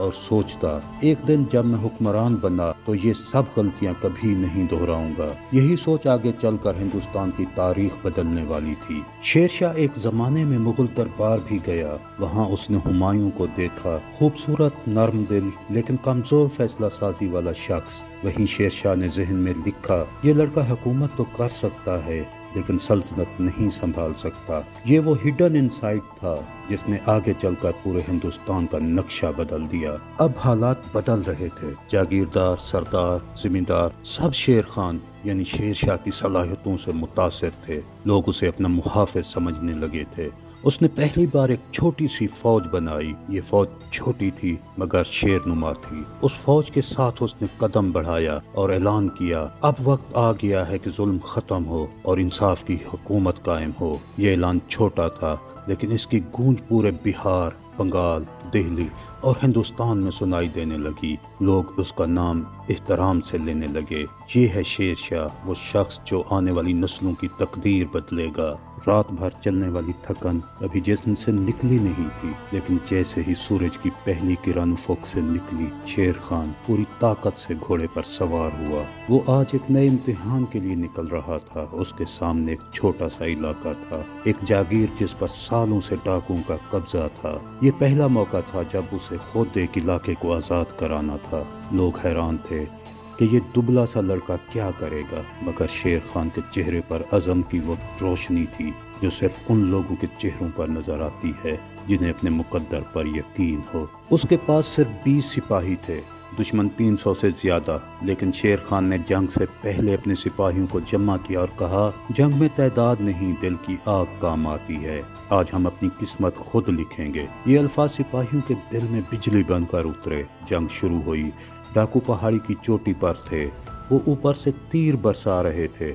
اور سوچتا ایک دن جب میں حکمران بنا تو یہ سب غلطیاں کبھی نہیں دہراؤں گا۔ یہی سوچ آگے چل کر ہندوستان کی تاریخ بدلنے والی تھی۔ شیر شاہ ایک زمانے میں مغل دربار بھی گیا۔ وہاں اس نے ہمایوں کو دیکھا، خوبصورت، نرم دل لیکن کمزور فیصلہ سازی والا شخص۔ وہیں شیر شاہ نے ذہن میں لکھا، یہ لڑکا حکومت تو کر سکتا ہے لیکن سلطنت نہیں سنبھال سکتا۔ یہ وہ ہڈن انسائٹ تھا جس نے آگے چل کر پورے ہندوستان کا نقشہ بدل دیا۔ اب حالات بدل رہے تھے۔ جاگیردار، سردار، زمیندار سب شیر خان یعنی شیر شاہ کی صلاحیتوں سے متاثر تھے۔ لوگ اسے اپنا محافظ سمجھنے لگے تھے۔ اس نے پہلی بار ایک چھوٹی سی فوج بنائی۔ یہ فوج چھوٹی تھی مگر شیر نما تھی۔ اس فوج کے ساتھ اس نے قدم بڑھایا اور اعلان کیا، اب وقت آ گیا ہے کہ ظلم ختم ہو اور انصاف کی حکومت قائم ہو۔ یہ اعلان چھوٹا تھا لیکن اس کی گونج پورے بہار، بنگال، دہلی اور ہندوستان میں سنائی دینے لگی۔ لوگ اس کا نام احترام سے لینے لگے۔ یہ ہے شیر شاہ، وہ شخص جو آنے والی نسلوں کی تقدیر بدلے گا۔ رات بھر چلنے والی تھکن ابھی جسم سے نکلی نہیں تھی، لیکن جیسے ہی سورج کی پہلی کرن افق سے نکلی، شیر خان پوری طاقت سے گھوڑے پر سوار ہوا۔ وہ آج ایک نئے امتحان کے لیے نکل رہا تھا۔ اس کے سامنے ایک چھوٹا سا علاقہ تھا، ایک جاگیر جس پر سالوں سے ڈاکوؤں کا قبضہ تھا۔ یہ پہلا موقع تھا جب اسے خود ایک علاقے کو آزاد کرانا تھا۔ لوگ حیران تھے کہ یہ دبلا سا لڑکا کیا کرے گا، مگر شیر خان کے چہرے پر عزم کی وہ روشنی تھی جو صرف ان لوگوں کے چہروں پر نظر آتی ہے جنہیں اپنے مقدر پر یقین ہو۔ اس کے پاس صرف 20 سپاہی تھے، دشمن 300 سے زیادہ، لیکن شیر خان نے جنگ سے پہلے اپنے سپاہیوں کو جمع کیا اور کہا، جنگ میں تعداد نہیں، دل کی آگ کام آتی ہے۔ آج ہم اپنی قسمت خود لکھیں گے۔ یہ الفاظ سپاہیوں کے دل میں بجلی بن کر اترے۔ جنگ شروع ہوئی۔ ڈاکو پہاڑی کی چوٹی پر تھے، وہ اوپر سے تیر برسا رہے تھے،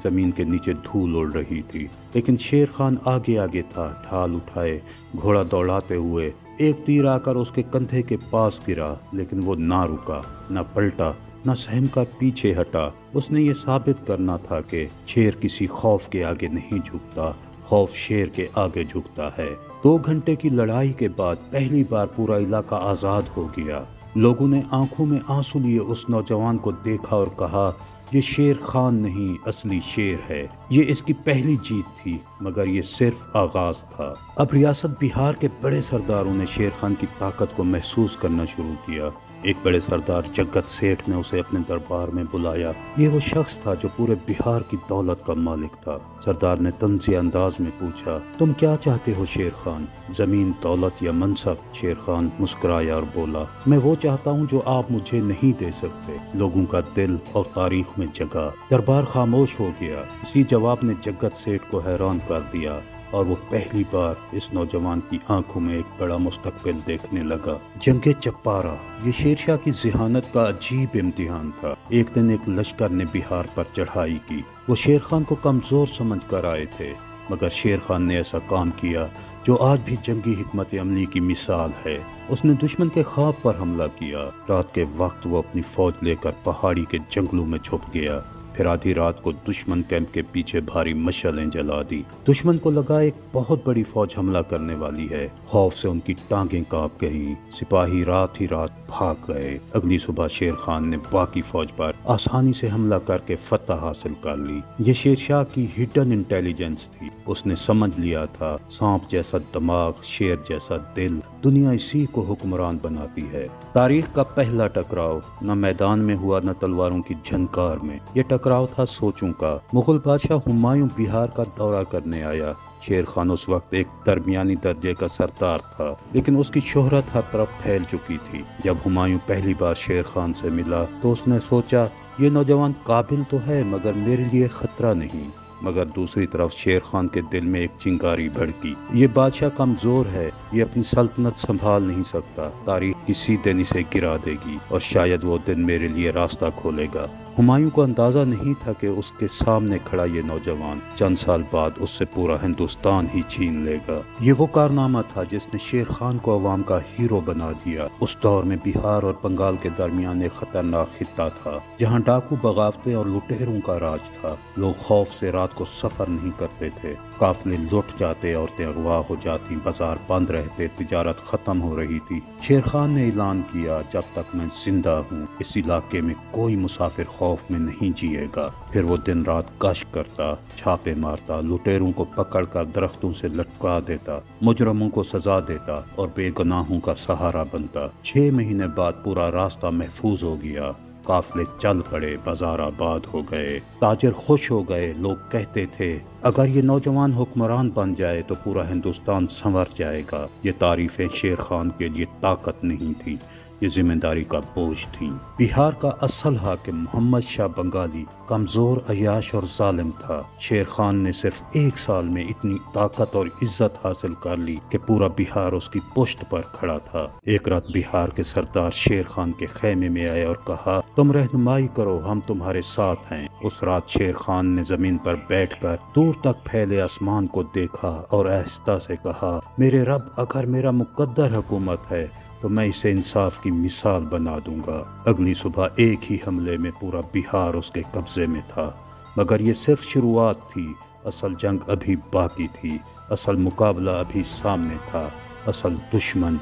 زمین کے نیچے دھول اڑ رہی تھی، لیکن شیر خان آگے آگے تھا، ڈھال اٹھائے، گھوڑا دوڑاتے ہوئے۔ ایک تیر آ کر اس کے کندھے کے پاس گرا، لیکن وہ نہ رکا، نہ پلٹا، نہ سہم کر پیچھے ہٹا۔ اس نے یہ ثابت کرنا تھا کہ شیر کسی خوف کے آگے نہیں جھکتا، خوف شیر کے آگے جھکتا ہے۔ 2 گھنٹے کی لڑائی کے بعد پہلی بار پورا علاقہ آزاد ہو گیا۔ لوگوں نے آنکھوں میں آنسو لیے اس نوجوان کو دیکھا اور کہا، یہ شیر خان نہیں، اصلی شیر ہے۔ یہ اس کی پہلی جیت تھی، مگر یہ صرف آغاز تھا۔ اب ریاست بہار کے بڑے سرداروں نے شیر خان کی طاقت کو محسوس کرنا شروع کیا۔ ایک بڑے سردار جگت سیٹھ نے اسے اپنے دربار میں بلایا۔ یہ وہ شخص تھا جو پورے بہار کی دولت کا مالک تھا۔ سردار نے طنزیہ انداز میں پوچھا، تم کیا چاہتے ہو شیر خان؟ زمین، دولت یا منصب؟ شیر خان مسکرایا اور بولا، میں وہ چاہتا ہوں جو آپ مجھے نہیں دے سکتے۔ لوگوں کا دل اور تاریخ میں جگہ۔ دربار خاموش ہو گیا۔ اسی جواب نے جگت سیٹھ کو حیران کر دیا اور وہ پہلی بار اس نوجوان کی آنکھوں میں ایک بڑا مستقبل دیکھنے لگا۔ جنگ چپارا، یہ شیر شاہ کی ذہانت کا عجیب امتحان تھا۔ ایک دن ایک لشکر نے بہار پر چڑھائی کی۔ وہ شیر خان کو کمزور سمجھ کر آئے تھے، مگر شیر خان نے ایسا کام کیا جو آج بھی جنگی حکمت عملی کی مثال ہے۔ اس نے دشمن کے خواب پر حملہ کیا۔ رات کے وقت وہ اپنی فوج لے کر پہاڑی کے جنگلوں میں چھپ گیا۔ پھر آدھی رات کو دشمن کیمپ کے پیچھے بھاری مشعلیں جلا دی۔ دشمن کو لگا ایک بہت بڑی فوج حملہ کرنے والی ہے۔ خوف سے ان کی ٹانگیں کانپ گئیں۔ سپاہی رات ہی رات بھاگ گئے۔ اگلی صبح شیر خان نے باقی فوج پر آسانی سے حملہ کر کے فتح حاصل کر لی۔ یہ شیر شاہ کی ہڈن انٹیلیجنس تھی۔ اس نے سمجھ لیا تھا، سانپ جیسا دماغ، شیر جیسا دل، دنیا اسی کو حکمران بناتی ہے۔ تاریخ کا پہلا ٹکراؤ نہ میدان میں ہوا نہ تلواروں کی جھنکار میں، یہ ٹکراؤ تھا سوچوں کا۔ مغل بادشاہ ہمایوں بہار کا دورہ کرنے آیا۔ شیر خان اس وقت ایک درمیانی درجے کا سردار تھا، لیکن اس کی شہرت ہر طرف پھیل چکی تھی۔ جب ہمایوں پہلی بار شیر خان سے ملا تو اس نے سوچا، یہ نوجوان قابل تو ہے مگر میرے لیے خطرہ نہیں۔ مگر دوسری طرف شیر خان کے دل میں ایک چنگاری بھڑکی، یہ بادشاہ کمزور ہے، یہ اپنی سلطنت سنبھال نہیں سکتا، تاریخ کسی دن اسے گرا دے گی اور شاید وہ دن میرے لیے راستہ کھولے گا۔ ہمایوں کو اندازہ نہیں تھا کہ اس کے سامنے کھڑا یہ نوجوان چند سال بعد اس سے پورا ہندوستان ہی چھین لے گا۔ یہ وہ کارنامہ تھا جس نے شیر خان کو عوام کا ہیرو بنا دیا۔ اس دور میں بہار اور بنگال کے درمیان ایک خطرناک خطہ تھا، جہاں ڈاکو، بغاوتیں اور لٹیروں کا راج تھا۔ لوگ خوف سے رات رات کو سفر نہیں کرتے تھے۔ قافلے لٹ جاتے، عورتیں اغوا ہو جاتی، بازار بند رہتے، تجارت ختم ہو رہی تھی۔ شیر خان نے اعلان کیا، جب تک میں زندہ ہوں اس علاقے میں کوئی مسافر خوف میں نہیں جیے گا۔ پھر وہ دن رات گشت کرتا، چھاپے مارتا، لٹیروں کو پکڑ کر درختوں سے لٹکا دیتا، مجرموں کو سزا دیتا اور بے گناہوں کا سہارا بنتا۔ 6 مہینے بعد پورا راستہ محفوظ ہو گیا، قافلے چل پڑے، بازار آباد ہو گئے، تاجر خوش ہو گئے۔ لوگ کہتے تھے اگر یہ نوجوان حکمران بن جائے تو پورا ہندوستان سنور جائے گا۔ یہ تعریفیں شیر خان کے لیے طاقت نہیں تھی، یہ ذمہ داری کا بوجھ تھی۔ بہار کا اصل حاکم محمد شاہ بنگالی کمزور، عیاش اور ظالم تھا۔ شیر خان نے صرف 1 سال میں اتنی طاقت اور عزت حاصل کر لی کہ پورا بہار اس کی پشت پر کھڑا تھا۔ ایک رات بہار کے سردار شیر خان کے خیمے میں آئے اور کہا تم رہنمائی کرو، ہم تمہارے ساتھ ہیں۔ اس رات شیر خان نے زمین پر بیٹھ کر دور تک پھیلے آسمان کو دیکھا اور آہستہ سے کہا میرے رب، اگر میرا مقدر حکومت ہے تو میں اسے انصاف کی مثال بنا دوں گا۔ اگلی صبح ایک ہی حملے میں پورا بہار اس کے قبضے میں تھا، مگر یہ صرف شروعات تھی۔ اصل جنگ ابھی باقی تھی، اصل مقابلہ ابھی سامنے تھا، اصل دشمن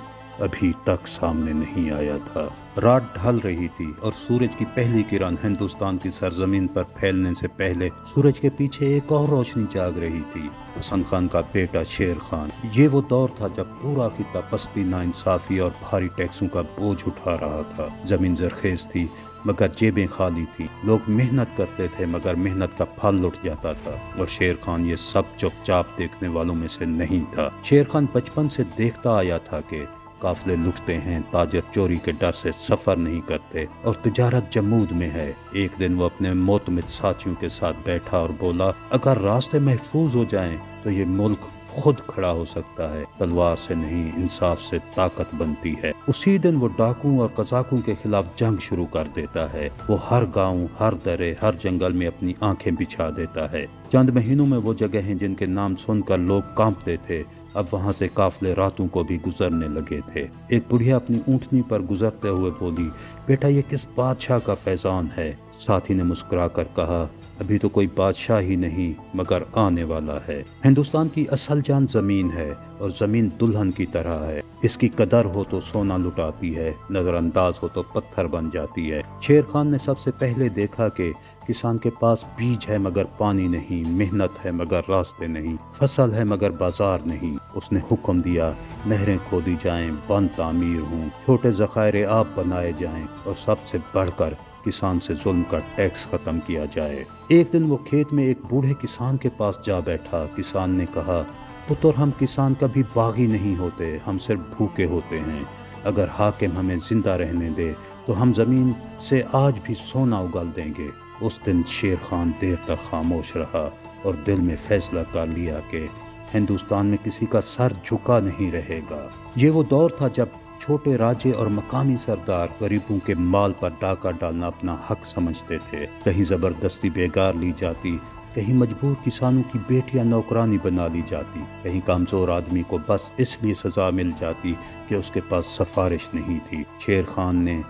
ابھی تک سامنے نہیں آیا تھا۔ رات ڈھل رہی تھی اور سورج کی پہلی کرن ہندوستان کی سرزمین پر پھیلنے سے پہلے سورج کے پیچھے ایک اور روشنی جاگ رہی تھی، حسن خان کا بیٹا شیر خان۔ یہ وہ دور تھا جب پورا خطہ پستی، ناانصافی اور بھاری ٹیکسوں کا بوجھ اٹھا رہا تھا۔ زمین زرخیز تھی مگر جیبیں خالی تھی، لوگ محنت کرتے تھے مگر محنت کا پھل لٹ جاتا تھا، اور شیر خان یہ سب چپ چاپ دیکھنے والوں میں سے نہیں تھا۔ شیر خان بچپن سے دیکھتا آیا تھا کہ قافلے لٹتے ہیں، تاجر چوری کے ڈر سے سفر نہیں کرتے اور تجارت جمود میں ہے۔ ایک دن وہ اپنے معتمد ساتھیوں کے ساتھ بیٹھا اور بولا اگر راستے محفوظ ہو جائیں تو یہ ملک خود کھڑا ہو سکتا ہے، تلوار سے نہیں انصاف سے طاقت بنتی ہے۔ اسی دن وہ ڈاکوں اور قزاقوں کے خلاف جنگ شروع کر دیتا ہے۔ وہ ہر گاؤں، ہر درے، ہر جنگل میں اپنی آنکھیں بچھا دیتا ہے۔ چند مہینوں میں وہ جگہیں جن کے نام سن کر لوگ کانپتے تھے، اب وہاں سے قافلے راتوں کو بھی گزرنے لگے تھے۔ ایک بڑھیا اپنی اونٹنی پر گزرتے ہوئے بولی بیٹا یہ کس بادشاہ کا فیضان ہے؟ ساتھی نے مسکرا کر کہا ابھی تو کوئی بادشاہ ہی نہیں مگر آنے والا ہے۔ ہندوستان کی اصل جان زمین ہے اور زمین دلہن کی طرح ہے، اس کی قدر ہو تو سونا لٹاتی ہے، نظر انداز ہو تو پتھر بن جاتی ہے۔ شیر خان نے سب سے پہلے دیکھا کہ کسان کے پاس بیج ہے مگر پانی نہیں، محنت ہے مگر راستے نہیں، فصل ہے مگر بازار نہیں۔ اس نے حکم دیا نہریں کھودی جائیں، بند تعمیر ہوں، چھوٹے ذخائر آب بنائے جائیں اور سب سے بڑھ کر کسان سے ظلم کا ٹیکس ختم کیا جائے۔ ایک دن وہ کھیت میں ایک بوڑھے کسان کے پاس جا بیٹھا۔ کسان نے کہا پتر ہم کسان کبھی باغی نہیں ہوتے، ہم صرف بھوکے ہوتے ہیں، اگر حاکم ہمیں زندہ رہنے دے تو ہم زمین سے آج بھی سونا اگل دیں گے۔ اس دن شیر خان دیر تک خاموش رہا اور دل میں فیصلہ کر لیا کہ ہندوستان میں کسی کا سر جھکا نہیں رہے گا۔ یہ وہ دور تھا جب چھوٹے راجے اور مقامی سردار غریبوں کے مال پر ڈاکہ ڈالنا اپنا حق سمجھتے تھے۔ کہیں زبردستی بیگار لی جاتی، کہیں مجبور کسانوں کی بیٹیاں نوکرانی بنا لی جاتی، کہیں کمزور آدمی کو بس اس لیے سزا مل جاتی کہ اس کے پاس سفارش نہیں تھی۔ شیر خان نے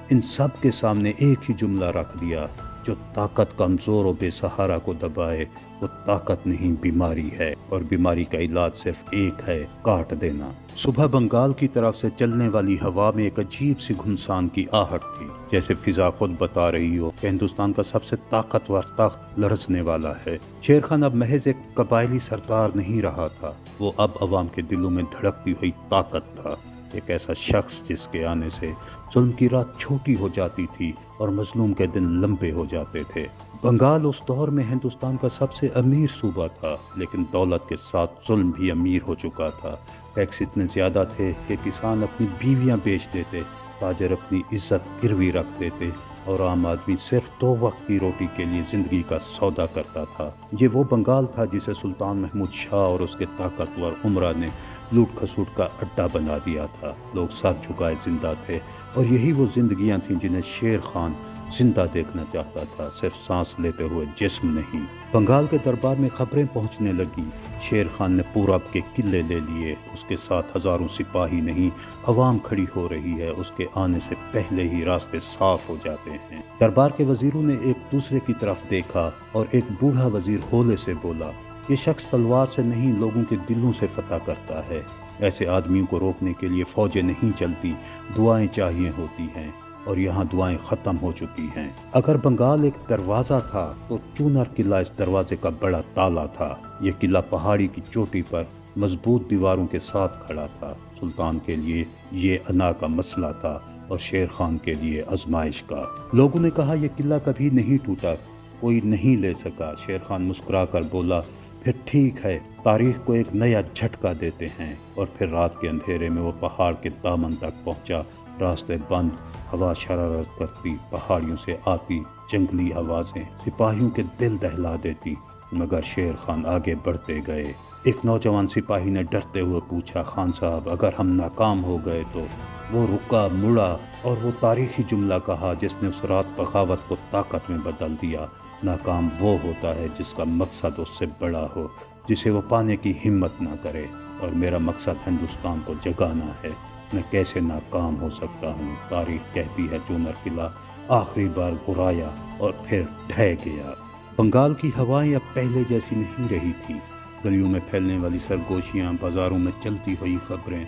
ان سب کے سامنے ایک ہی جملہ رکھ دیا جو طاقت کمزور و بے سہارا کو دبائے وہ طاقت نہیں بیماری ہے، اور بیماری کا علاج صرف ایک ہے کاٹ دینا۔ صبح بنگال کی طرف سے چلنے والی ہوا میں ایک عجیب سی گھمسان کی آہٹ تھی، جیسے فضا خود بتا رہی ہو کہ ہندوستان کا سب سے طاقتور تخت لرزنے والا ہے۔ شیر خان اب محض ایک قبائلی سردار نہیں رہا تھا، وہ اب عوام کے دلوں میں دھڑکتی ہوئی طاقت تھا، ایک ایسا شخص جس کے آنے سے ظلم کی رات چھوٹی ہو جاتی تھی اور مظلوم کے دن لمبے ہو جاتے تھے۔ بنگال اس دور میں ہندوستان کا سب سے امیر صوبہ تھا، لیکن دولت کے ساتھ ظلم بھی امیر ہو چکا تھا۔ ٹیکس اتنے زیادہ تھے کہ کسان اپنی بیویاں بیچ دیتے، تاجر اپنی عزت گروی رکھ دیتے اور عام آدمی صرف 2 وقت کی روٹی کے لیے زندگی کا سودا کرتا تھا۔ یہ وہ بنگال تھا جسے سلطان محمود شاہ اور اس کے طاقتور عمرا نے لوٹ کھسوٹ کا اڈا بنا دیا تھا۔ لوگ سر جھکائے زندہ تھے اور یہی وہ زندگیاں تھیں جنہیں شیر خان زندہ دیکھنا چاہتا تھا، صرف سانس لیتے ہوئے جسم نہیں۔ بنگال کے دربار میں خبریں پہنچنے لگی، شیر خان نے پورب کے قلعے لے لیے، اس کے ساتھ ہزاروں سپاہی نہیں، عوام کھڑی ہو رہی ہے، اس کے آنے سے پہلے ہی راستے صاف ہو جاتے ہیں۔ دربار کے وزیروں نے ایک دوسرے کی طرف دیکھا اور ایک بوڑھا وزیر ہولے سے بولا، یہ شخص تلوار سے نہیں لوگوں کے دلوں سے فتح کرتا ہے، ایسے آدمیوں کو روکنے کے لیے فوجیں نہیں چلتی، دعائیں چاہیے ہوتی ہیں، اور یہاں دعائیں ختم ہو چکی ہیں۔ اگر بنگال ایک دروازہ تھا تو چونر قلعہ اس دروازے کا بڑا تالا تھا۔ یہ قلعہ پہاڑی کی چوٹی پر مضبوط دیواروں کے ساتھ کھڑا تھا۔ سلطان کے لیے یہ انا کا مسئلہ تھا اور شیر خان کے لیے آزمائش کا۔ لوگوں نے کہا یہ قلعہ کبھی نہیں ٹوٹا، کوئی نہیں لے سکا۔ شیر خان مسکرا کر بولا، پھر ٹھیک ہے، تاریخ کو ایک نیا جھٹکا دیتے ہیں۔ اور پھر رات کے اندھیرے میں وہ پہاڑ کے دامن تک پہنچا، راستے بند، ہوا شرارت کرتی، پہاڑیوں سے آتی جنگلی آوازیں سپاہیوں کے دل دہلا دیتی، مگر شیر خان آگے بڑھتے گئے۔ ایک نوجوان سپاہی نے ڈرتے ہوئے پوچھا، خان صاحب اگر ہم ناکام ہو گئے تو؟ وہ رکا، مڑا اور وہ تاریخی جملہ کہا جس نے اس رات بغاوت کو طاقت میں بدل دیا، ناکام وہ ہوتا ہے جس کا مقصد اس سے بڑا ہو، جسے وہ پانے کی ہمت نہ کرے، اور میرا مقصد ہندوستان کو جگانا ہے، میں کیسے ناکام ہو سکتا ہوں؟ تاریخ کہتی ہے چونر قلعہ آخری بار گرایا اور پھر ڈھہ گیا۔ بنگال کی ہوائیں اب پہلے جیسی نہیں رہی تھیں، گلیوں میں پھیلنے والی سرگوشیاں، بازاروں میں چلتی ہوئی خبریں،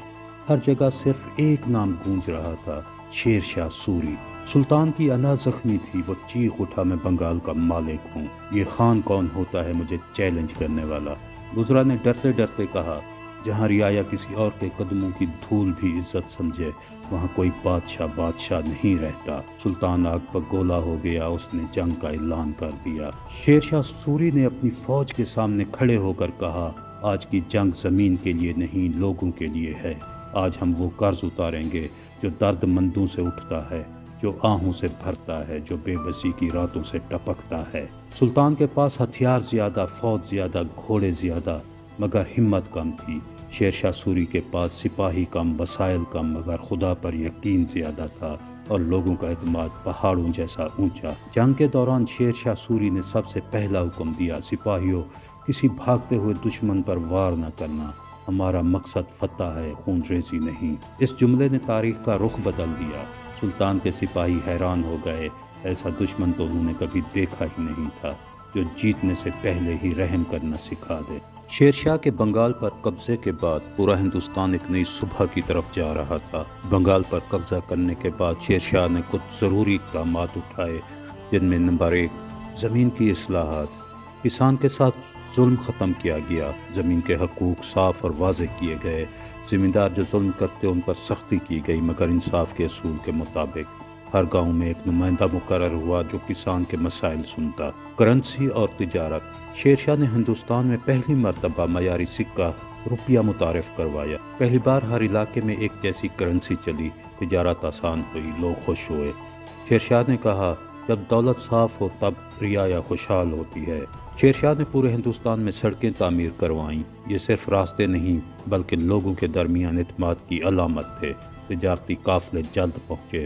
ہر جگہ صرف ایک نام گونج رہا تھا، شیر شاہ سوری۔ سلطان کی انا زخمی تھی، وہ چیخ اٹھا، میں بنگال کا مالک ہوں، یہ خان کون ہوتا ہے مجھے چیلنج کرنے والا؟ گزرا نے ڈرتے ڈرتے کہا، جہاں رعایا کسی اور کے قدموں کی دھول بھی عزت سمجھے، وہاں کوئی بادشاہ نہیں رہتا۔ سلطان آگ پر گولا ہو گیا، اس نے جنگ کا اعلان کر دیا۔ شیر شاہ سوری نے اپنی فوج کے سامنے کھڑے ہو کر کہا، آج کی جنگ زمین کے لیے نہیں، لوگوں کے لیے ہے۔ آج ہم وہ قرض اتاریں گے جو درد مندوں سے اٹھتا ہے، جو آہوں سے بھرتا ہے، جو بے بسی کی راتوں سے ٹپکتا ہے۔ سلطان کے پاس ہتھیار زیادہ، فوج زیادہ، گھوڑے زیادہ، مگر ہمت کم تھی۔ شیر شاہ سوری کے پاس سپاہی کم، وسائل کم، مگر خدا پر یقین زیادہ تھا اور لوگوں کا اعتماد پہاڑوں جیسا اونچا۔ جنگ کے دوران شیر شاہ سوری نے سب سے پہلا حکم دیا، سپاہیوں، کسی بھاگتے ہوئے دشمن پر وار نہ کرنا، ہمارا مقصد فتح ہے، خون ریزی نہیں۔ اس جملے نے تاریخ کا رخ بدل دیا۔ سلطان کے سپاہی حیران ہو گئے، ایسا دشمن تو انہوں نے کبھی دیکھا ہی نہیں تھا جو جیتنے سے پہلے ہی رحم کرنا سکھا دے۔ شیر شاہ کے بنگال پر قبضے کے بعد پورا ہندوستان ایک نئی صبح کی طرف جا رہا تھا۔ بنگال پر قبضہ کرنے کے بعد شیر شاہ نے کچھ ضروری اقدامات اٹھائے، جن میں نمبر 1، زمین کی اصلاحات۔ کسان کے ساتھ ظلم ختم کیا گیا، زمین کے حقوق صاف اور واضح کیے گئے، زمیندار جو ظلم کرتے ان پر سختی کی گئی، مگر انصاف کے اصول کے مطابق۔ ہر گاؤں میں ایک نمائندہ مقرر ہوا جو کسان کے مسائل سنتا۔ کرنسی اور تجارت۔ شیر شاہ نے ہندوستان میں پہلی مرتبہ معیاری سکہ روپیہ متعارف کروایا۔ پہلی بار ہر علاقے میں ایک جیسی کرنسی چلی، تجارت آسان ہوئی، لوگ خوش ہوئے۔ شیر شاہ نے کہا، جب دولت صاف ہو تب رعایا خوشحال ہوتی ہے۔ شیر شاہ نے پورے ہندوستان میں سڑکیں تعمیر کروائیں۔ یہ صرف راستے نہیں بلکہ لوگوں کے درمیان اعتماد کی علامت تھے۔ تجارتی قافلے جلد پہنچے،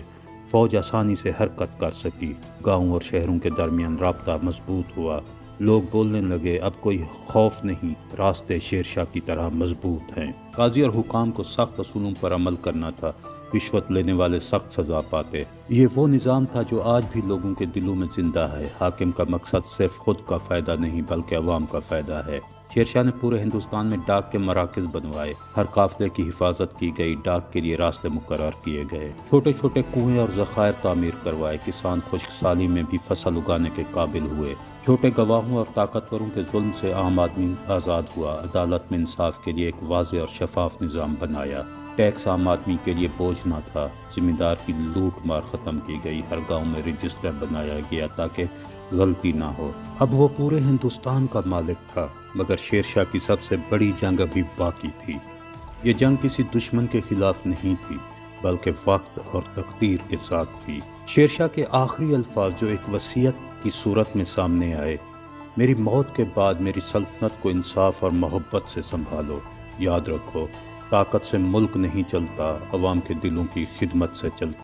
فوج آسانی سے حرکت کر سکی، گاؤں اور شہروں کے درمیان رابطہ مضبوط ہوا۔ لوگ بولنے لگے، اب کوئی خوف نہیں، راستے شیر شاہ کی طرح مضبوط ہیں۔ قاضی اور حکام کو سخت اصولوں پر عمل کرنا تھا، رشوت لینے والے سخت سزا پاتے۔ یہ وہ نظام تھا جو آج بھی لوگوں کے دلوں میں زندہ ہے۔ حاکم کا مقصد صرف خود کا فائدہ نہیں بلکہ عوام کا فائدہ ہے۔ شیر شاہ نے پورے ہندوستان میں ڈاک کے مراکز بنوائے، ہر قافلے کی حفاظت کی گئی، ڈاک کے لیے راستے مقرر کیے گئے، چھوٹے چھوٹے کنویں اور ذخائر تعمیر کروائے، کسان خشک سالی میں بھی فصل اگانے کے قابل ہوئے، چھوٹے گواہوں اور طاقتوروں کے ظلم سے عام آدمی آزاد ہوا، عدالت میں انصاف کے لیے ایک واضح اور شفاف نظام بنایا، ٹیکس عام آدمی کے لیے بوجھ نہ تھا، زمیندار کی لوٹ مار ختم کی گئی، ہر گاؤں میں رجسٹر بنایا گیا تاکہ غلطی نہ ہو۔ اب وہ پورے ہندوستان کا مالک تھا، مگر شیر شاہ کی سب سے بڑی جنگ ابھی باقی تھی۔ یہ جنگ کسی دشمن کے خلاف نہیں تھی بلکہ وقت اور تقدیر کے ساتھ تھی۔ شیر شاہ کے آخری الفاظ جو ایک وصیت کی صورت میں سامنے آئے، میری موت کے بعد میری سلطنت کو انصاف اور محبت سے سنبھالو، یاد رکھو طاقت سے ملک نہیں چلتا، عوام کے دلوں کی خدمت سے چلتا۔